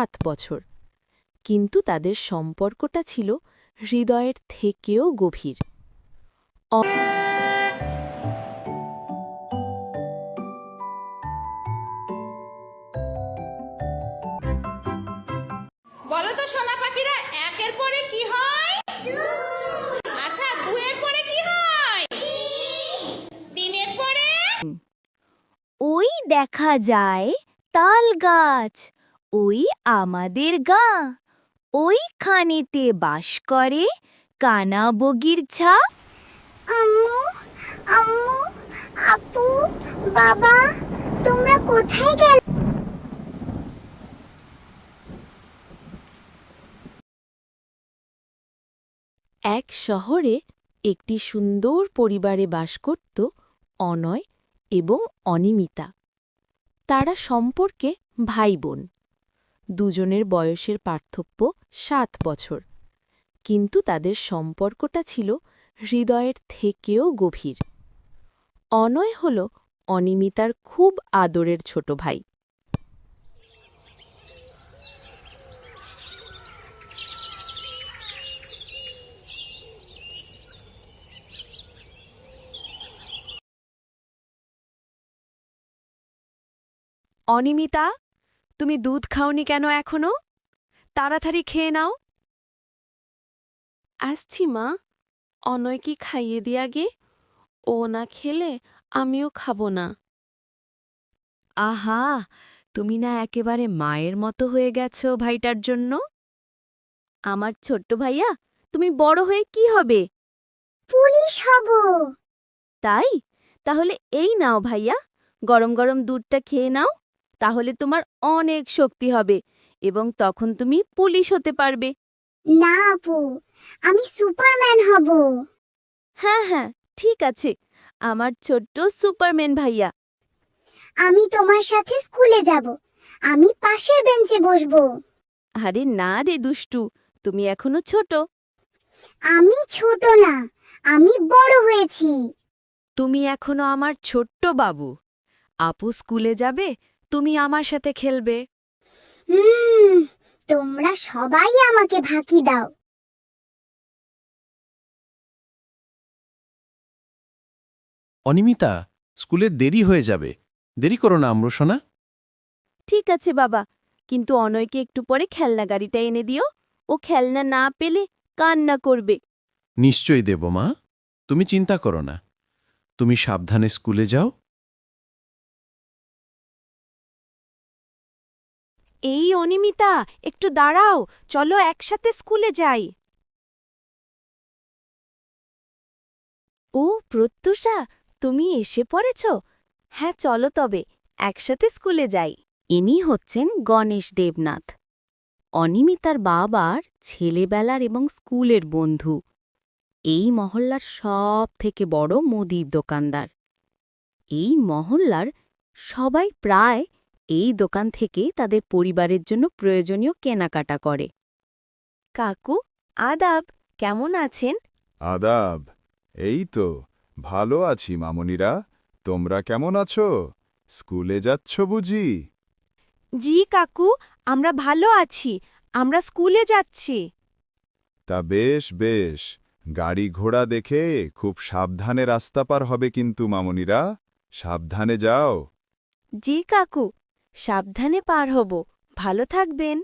7 বছর, কিন্তু তাদের সম্পর্কটা ছিল হৃদয়ের থেকেও গভীর। বলো তো সোনা পাখিরা, একের পরে কি হয়? আচ্ছা, দুয়ের পরে কি হয়? তিনের পরে? ওই দেখা যায় তাল গাছ, ওই আমাদের গাঁ, ওইখানেতে বাস করে কানা বগির ছা। আম্মু, আম্মু, আপু, বাবা, তোমরা কোথায় গেলে? এক শহরে একটি সুন্দর পরিবারে বাস করত অনয় এবং অনিমিতা। তারা সম্পর্কে ভাই বোন। দুজনের বয়সের পার্থক্য 7 বছর, কিন্তু তাদের সম্পর্কটা ছিল হৃদয়ের থেকেও গভীর। অনয় হল অনিমিতার খুব আদরের ছোট ভাই। অনিমিতা, তুমি দুধ খাওনি কেন এখনো? তাড়াতাড়ি খেয়ে নাও। আসছি মা, অনয় কি খাইয়ে দিয়া গে? ও না খেলে আমিও খাবো না। আহা, তুমি না একেবারে মায়ের মতো হয়ে গেছো ভাইটার জন্য। আমার ছোট্ট ভাইয়া, তুমি বড় হয়ে কি হবে? পুলিশ হব। তাই? তাহলে এই নাও ভাইয়া, গরম গরম দুধটা খেয়ে নাও, তাহলে তোমার অনেক শক্তি হবে এবং তখন তুমি পুলিশ হতে পারবে। না আপু, আমি সুপারম্যান হব। হ্যাঁ হ্যাঁ, ঠিক আছে আমার ছোট্ট সুপারম্যান ভাইয়া। আমি তোমার সাথে স্কুলে যাব। আমি পাশের বেঞ্চে বসবো। আরে না রে দুষ্টু, তুমি এখনো ছোট। আমি ছোট না, আমি বড় হয়েছি। তুমি এখনো আমার ছোট্ট বাবু। আপু স্কুলে যাবে, তুমি আমার সাথে খেলবে। তোমরা সবাই আমাকে ফাঁকি দাও। অনিমিতা, স্কুলের দেরি হয়ে যাবে। দেরি করো না আম্রসোনা। ঠিক আছে বাবা, কিন্তু অনয়কে একটু পরে খেলনা গাড়িটা এনে দিও। ও খেলনা না পেলে কান্না করবে। নিশ্চয়ই দেব মা, তুমি চিন্তা করো না। তুমি সাবধানে স্কুলে যাও। এই অনিমিতা, একটু দাঁড়াও, চলো একসাথে স্কুলে যাই। ও প্রত্যুষা, তুমি এসে পড়েছ? হ্যাঁ চলো তবে একসাথে স্কুলে যাই। ইনি হচ্ছেন গণেশ দেবনাথ, অনিমিতার বাবার ছেলেবেলার এবং স্কুলের বন্ধু। এই মহল্লার সব থেকে বড় মুদির দোকানদার। এই মহল্লার সবাই প্রায় এই দোকান থেকে তাদের পরিবারের জন্য প্রয়োজনীয় কেনাকাটা করে। কাকু, আদাব, কেমন আছেন? আদাব। এই তো ভালো আছি মামুনিরা। তোমরা কেমন আছো? স্কুলে যাচ্ছ বুঝি? জি কাকু, আমরা ভালো আছি, আমরা স্কুলে যাচ্ছি। তা বেশ বেশ, গাড়ি ঘোড়া দেখে খুব সাবধানে রাস্তা পার হবে কিন্তু মামুনিরা। সাবধানে যাও। জি কাকু, সাবধানে পার হব, ভালো থাকবেন।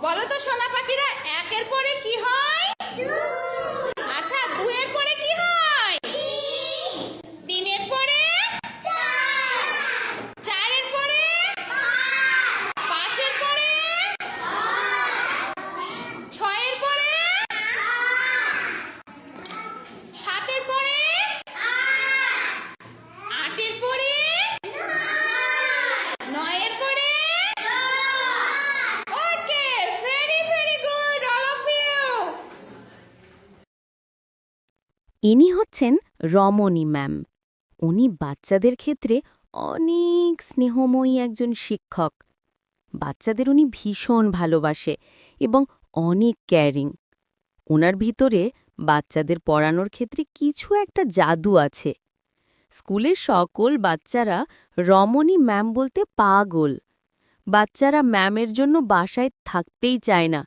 বলো তো সোনা পাখিরা, একের পরে কি হয়? আচ্ছা, দুয়ের পরে কি হয়? তিনের পরে? চারের পরে? পাঁচের পরে? ছয়ের পরে? সাতের পরে? 9 এর পরে okay, very very good all of you. ইনি হচ্ছেন রমণী ম্যাম। উনি বাচ্চাদের ক্ষেত্রে অনেক স্নেহময়ী একজন শিক্ষক। বাচ্চাদের উনি ভীষণ ভালোবাসে এবং অনেক কেয়ারিং। ওনার ভিতরে বাচ্চাদের পড়ানোর ক্ষেত্রে কিছু একটা জাদু আছে। স্কুলের সকল বাচ্চারা রমণী ম্যাম বলতে পাগল। বাচ্চারা ম্যামের জন্য বাসায় থাকতেই চায় না।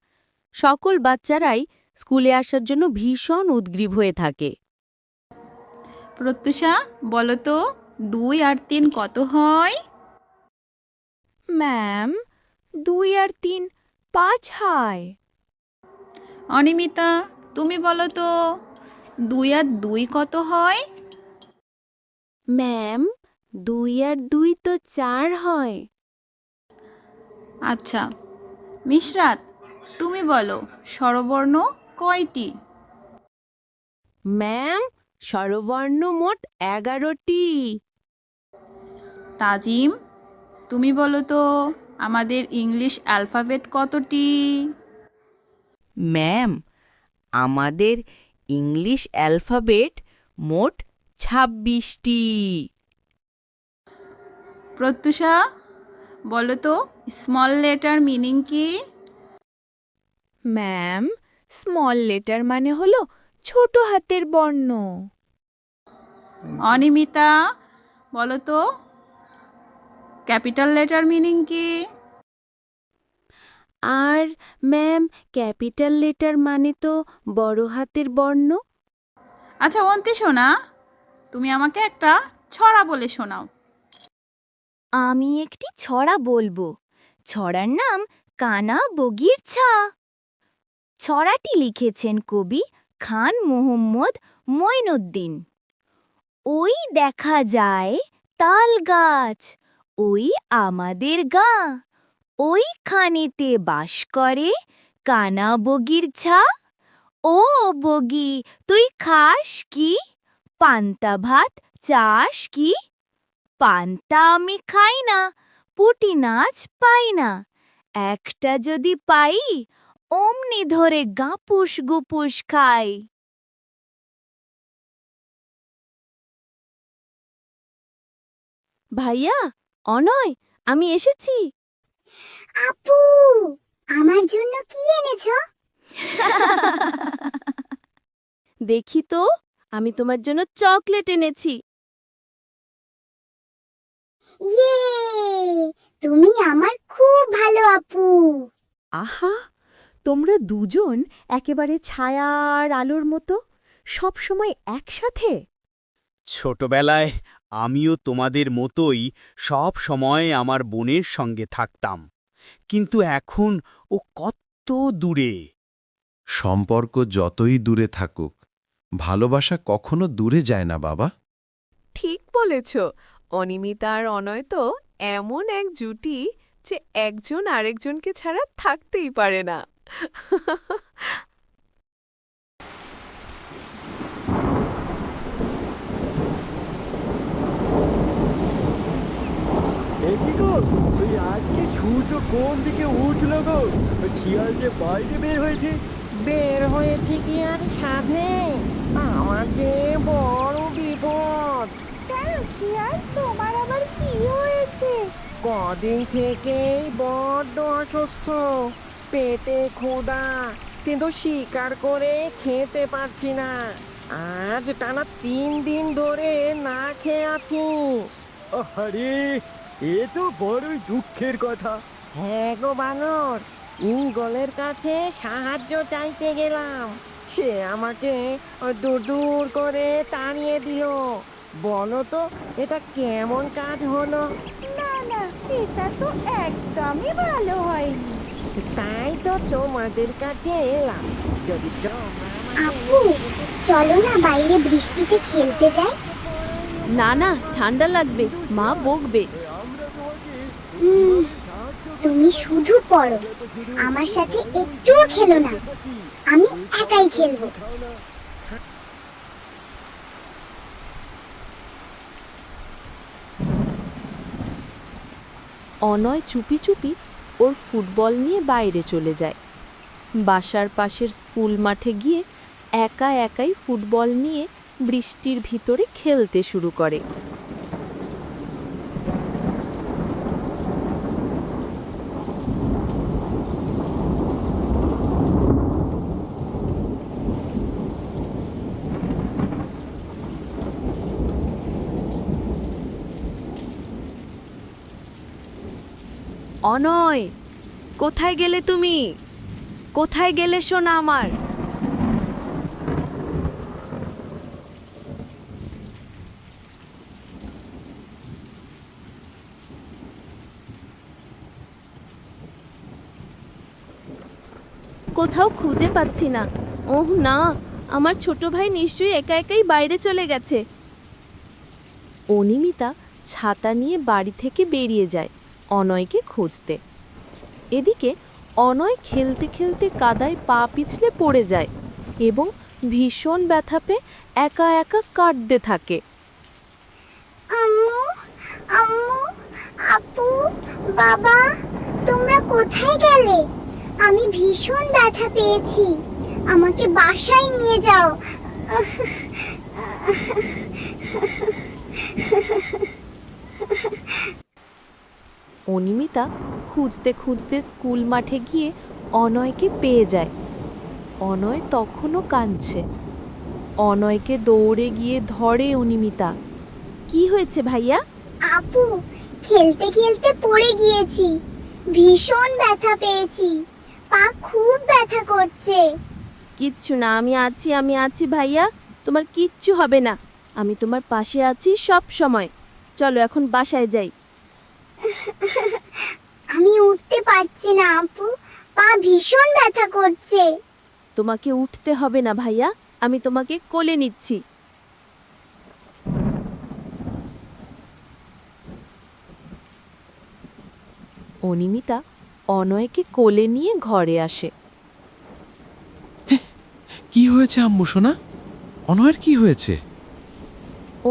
সকল বাচ্চারাই স্কুলে আসার জন্য ভীষণ উদগ্রীব হয়ে থাকে। প্রত্যুষা, বলো তো 2 আর 3 কত হয়? ম্যাম 2 আর 3 5 হয়। অনিমিতা, তুমি বলো তো 2 আর 2 কত হয়? ম্যাম 2 আর 2 তো 4 হয়। আচ্ছা, মিশরাত, তুমি বলো স্বরবর্ণ কয়টি? ম্যাম স্বরবর্ণ মোট 11টি। তাজিম, তুমি বলো তো আমাদের ইংলিশ অ্যালফাবেট কতটি? ম্যাম আমাদের ইংলিশ অ্যালফাবেট মোট 26টি। প্রত্যুষা, বলো তো স্মল লেটার মিনিং কি? ম্যাম স্মল লেটার মানে হলো ছোট হাতের বর্ণ। অনিমিতা, বলো তো ক্যাপিটাল লেটার মিনিং কি? আর ম্যাম ক্যাপিটাল লেটার মানে তো বড় হাতের বর্ণ। আচ্ছা অন্তি শোনা, তুমি আমাকে একটা ছড়া বলে শোনাও। আমি একটি ছড়া বলবো। ছড়ার নাম কানা বগির ছা। ছড়াটি লিখেছেন কবি খান মোহাম্মদ মঈনুদ্দিন। ওই দেখা যায় তাল গাছ, ওই আমাদের গা, ওইখানেতে বাস করে কানা বগির ছা। ও বগি তুই খাস কি? পান্তা ভাত চাস কি? পান্তা আমি খাই না, পুটি নাচ পাই না। একটা যদি পাই অমনি ধরে গাপুস গুপুস খাই। ভাইয়া, অনয়, আমি এসেছি। আপু, আমার জন্য কি এনেছো? দেখি তো, আমি তোমার জন্য চকলেট এনেছি। ইয়ে, তুমি আমার খুব ভালো আপু। আহা, তোমরা দুজন একেবারে ছায়া আর আলোর মতো, সব সময় একসাথে। ছোটবেলায় আমিও তোমাদের মতোই সব সময় আমার বোনের সঙ্গে থাকতাম, কিন্তু এখন ও কত দূরে। সম্পর্ক যতই দূরে থাকুক, ভালোবাসা কখনো দূরে যায় না বাবা। ঠিক বলেছ। অনিমিতা আর অনয় তো এমন এক জুটি যে একজন আরেকজনকে ছাড়া থাকতেই পারে না। আজকে সূর্য কোন দিকে উঠলো গো? শিয়াল যে বাইরে বের হয়েছে। বের হয়েছে কি আর সাধে? আমার যে বড় বিপদ। কেন শিয়াল, তোমার আবার কি হয়েছে? কদিন থেকেই বড্ড অসুস্থ, পেটে ক্ষুধা, কিন্তু শিকার করে খেতে পারছি না। আজ টানা 3 দিন ধরে না খেয়ে আছি। আরে, এ তো বড়ই দুঃখের কথা। হ্যাঁ গো বানর, ঈগলের কাছে সাহায্য চাইতে গেলাম, সে আমাকে দূর দূর করে তাড়িয়ে দিল। বলো তো এটা কেমন কাজ হলো? না না, এটা তো একদমই ভালো হয়নি। তাই তো তোমাদের কাছে এলাম, যদি আপু, চলো না বাইরে বৃষ্টিতে খেলতে যাই। না না, ঠান্ডা লাগবে, মা বকবে। তুমি শুধু পড়ো, আমার সাথে একটুও খেলো না। আমি একাই খেলবো। অনয় চুপি চুপি ওর ফুটবল নিয়ে বাইরে চলে যায়। বাসার পাশের স্কুল মাঠে গিয়ে একা একাই ফুটবল নিয়ে বৃষ্টির ভিতরে খেলতে শুরু করে। অনয়, কোথায় গেলে তুমি? কোথায় গেলে সোনা আমার? কোথাও খুঁজে পাচ্ছি না। ওহ না, আমার ছোট ভাই নিশ্চয়ই একা একাই বাইরে চলে গেছে। অনিমিতা ছাতা নিয়ে বাড়ি থেকে বেরিয়ে যায় অনয়কে খুঁজতে। এদিকে অনয় খেলতে খেলতে কাদায় পা পিছলে পড়ে যায় এবং ভীষণ ব্যথা পেয়ে একা একা কাঁদতে থাকে। আম্মু, আম্মু, আপু, বাবা, তোমরা কোথায় গেলে? আমি ভীষণ ব্যথা পেয়েছি, আমাকে বাসায় নিয়ে যাও। অনিমিতা খুঁজতে খুঁজতে স্কুল মাঠে গিয়ে অনয়কে পেয়ে যায়। অনয় তখনও কাঁদছে। অনয়কে দৌড়ে গিয়ে ধরে অনিমিতা। কি হয়েছে ভাইয়া? আপু, খেলতে খেলতে পড়ে গিয়েছি, ভীষণ ব্যথা পেয়েছি, পা খুব ব্যথা করছে। কিচ্ছু না, আমি আছি ভাইয়া, তোমার কিচ্ছু হবে না। আমি তোমার পাশে আছি সব সময়। চলো এখন বাসায় যাই। আমি উঠতে পারছি না আপু, পা ভীষণ ব্যথা করছে। তোমাকে উঠতে হবে না ভাইয়া, আমি তোমাকে কোলে নিচ্ছি। অনিমিতা অনয়কে কোলে নিয়ে ঘরে আসে। কি হয়েছে আম্মু সোনা? অনয়ের কি হয়েছে?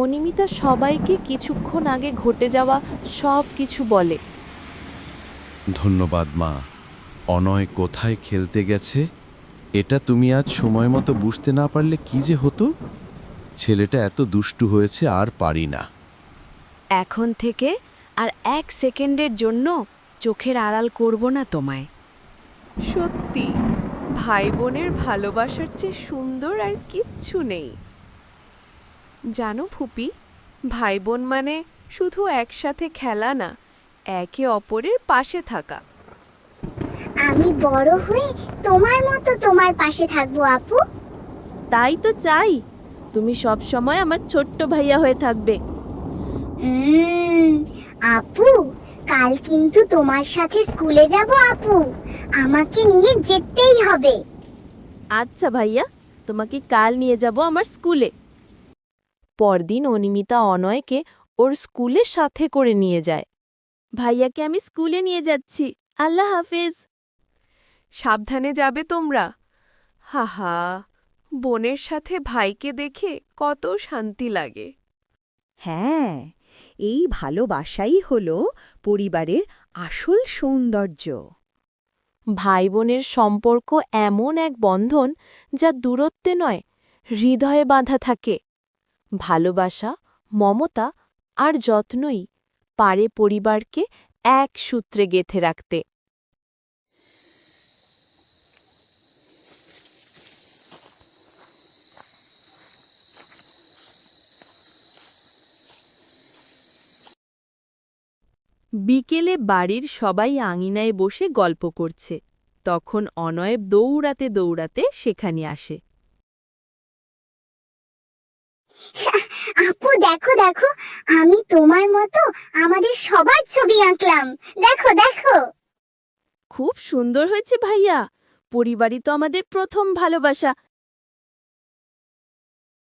অনিমিতা সবাইকে কিছুক্ষণ আগে ঘটে যাওয়া সব কিছু বলে। ধন্যবাদ মা। অনয় কোথায় খেলতে গেছে এটা তুমি আজ সময় মতো বুঝতে না পারলে কি যে হতো। ছেলেটা এত দুষ্টু হয়েছে, আর পারি না। এখন থেকে আর 1 সেকেন্ডের জন্য চোখের আড়াল করব না তোমায়। সত্যি, ভাই বোনের ভালোবাসার চেয়ে সুন্দর আর কিচ্ছু নেই। জানো ফুপি, ভাই বোন মানে শুধু একসাথে খেলা না, একে অপরের পাশে থাকা। আমি বড় হয়ে তোমার মতো তোমার পাশে থাকবো আপু। তাই তো চাই, তুমি সব সময় আমার ছোট্ট ভাইয়া হয়ে থাকবে। আপু, কাল কিন্তু তোমার সাথে স্কুলে যাব আপু, আমাকে নিয়ে যেতেই হবে। আচ্ছা ভাইয়া, তোমাকে কাল নিয়ে যাব আমার স্কুলে। পরদিন অনিমিতা অনয়কে ওর স্কুলে সাথে করে নিয়ে যায়। ভাইয়াকে আমি স্কুলে নিয়ে যাচ্ছি, আল্লাহ হাফেজ। সাবধানে যাবে তোমরা। হাহা, বোনের সাথে ভাইকে দেখে কত শান্তি লাগে। হ্যাঁ, এই ভালোবাসাই হলো পরিবারের আসল সৌন্দর্য। ভাই বোনের সম্পর্ক এমন এক বন্ধন যা দূরত্বে নয়, হৃদয়ে বাঁধা থাকে। ভালোবাসা, মমতা আর যত্নই পারে পরিবারকে এক সূত্রে গেঁথে রাখতে। বিকেলে বাড়ির সবাই আঙিনায় বসে গল্প করছে। তখন অনয় দৌড়াতে দৌড়াতে সেখানে আসে। আপু দেখো দেখো, আমি তোমার মতো আমাদের সবার ছবি আঁকলাম, দেখো দেখো। খুব সুন্দর হয়েছে ভাইয়া, পরিবারই তো আমাদের প্রথম ভালোবাসা।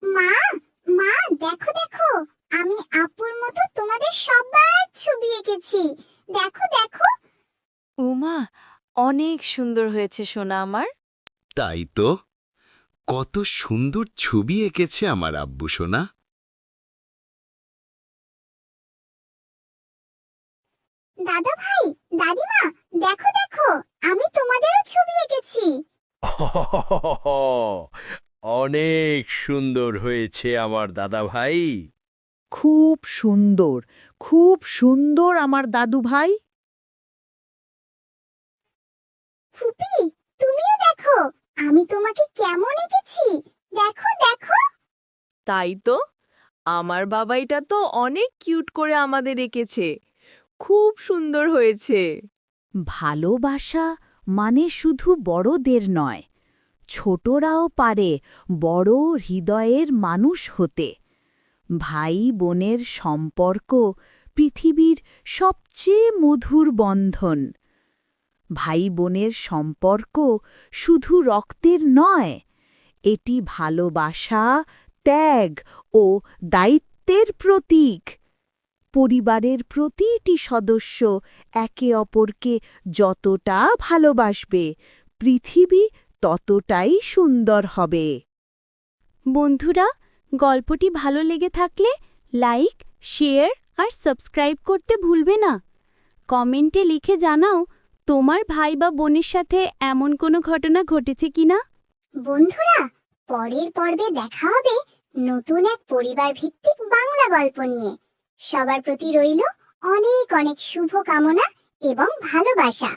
মা, মা দেখো দেখো, আমি আপুর মতো তোমাদের সবার ছবি এঁকেছি, দেখো দেখো। উমা, অনেক সুন্দর হয়েছে সোনা আমার। তাই তো, কত সুন্দর ছবি এঁকেছে আমার আব্বু সোনা। দাদা ভাই, দাদিমা, দেখো দেখো, আমি তোমাদেরও ছবি এঁকেছি। অনেক সুন্দর হয়েছে আমার দাদা ভাই। খুব সুন্দর, খুব সুন্দর আমার দাদু ভাই। ফুপি, তুমিও দেখো, আমি তোমাকে কেমন এঁকেছি। দেখো দেখো। তাই তো, আমার বাবাইটা তো অনেক কিউট করে আমাদের এঁকেছে। খুব সুন্দর হয়েছে। ভালোবাসা মানে শুধু বড়দের নয়, ছোটরাও পারে বড় হৃদয়ের মানুষ হতে। ভাই বোনের সম্পর্ক পৃথিবীর সবচেয়ে মধুর বন্ধন। ভাই বোনের সম্পর্ক শুধু রক্তের নয়, এটি ভালোবাসা, ত্যাগ ও দায়িত্বের প্রতীক। পরিবারের প্রতিটি সদস্য একে অপরকে যতটা ভালোবাসবে, পৃথিবী ততটাই সুন্দর হবে। বন্ধুরা, গল্পটি ভালো লেগে থাকলে লাইক, শেয়ার আর সাবস্ক্রাইব করতে ভুলবে না। কমেন্টে লিখে জানাও তোমার ভাই বা বোনের সাথে এমন কোনো ঘটনা ঘটেছে কিনা। বন্ধুরা, পরের পর্বে দেখা হবে নতুন এক পরিবার ভিত্তিক বাংলা গল্প নিয়ে। সবার প্রতি রইল অনেক অনেক শুভ কামনা এবং ভালোবাসা।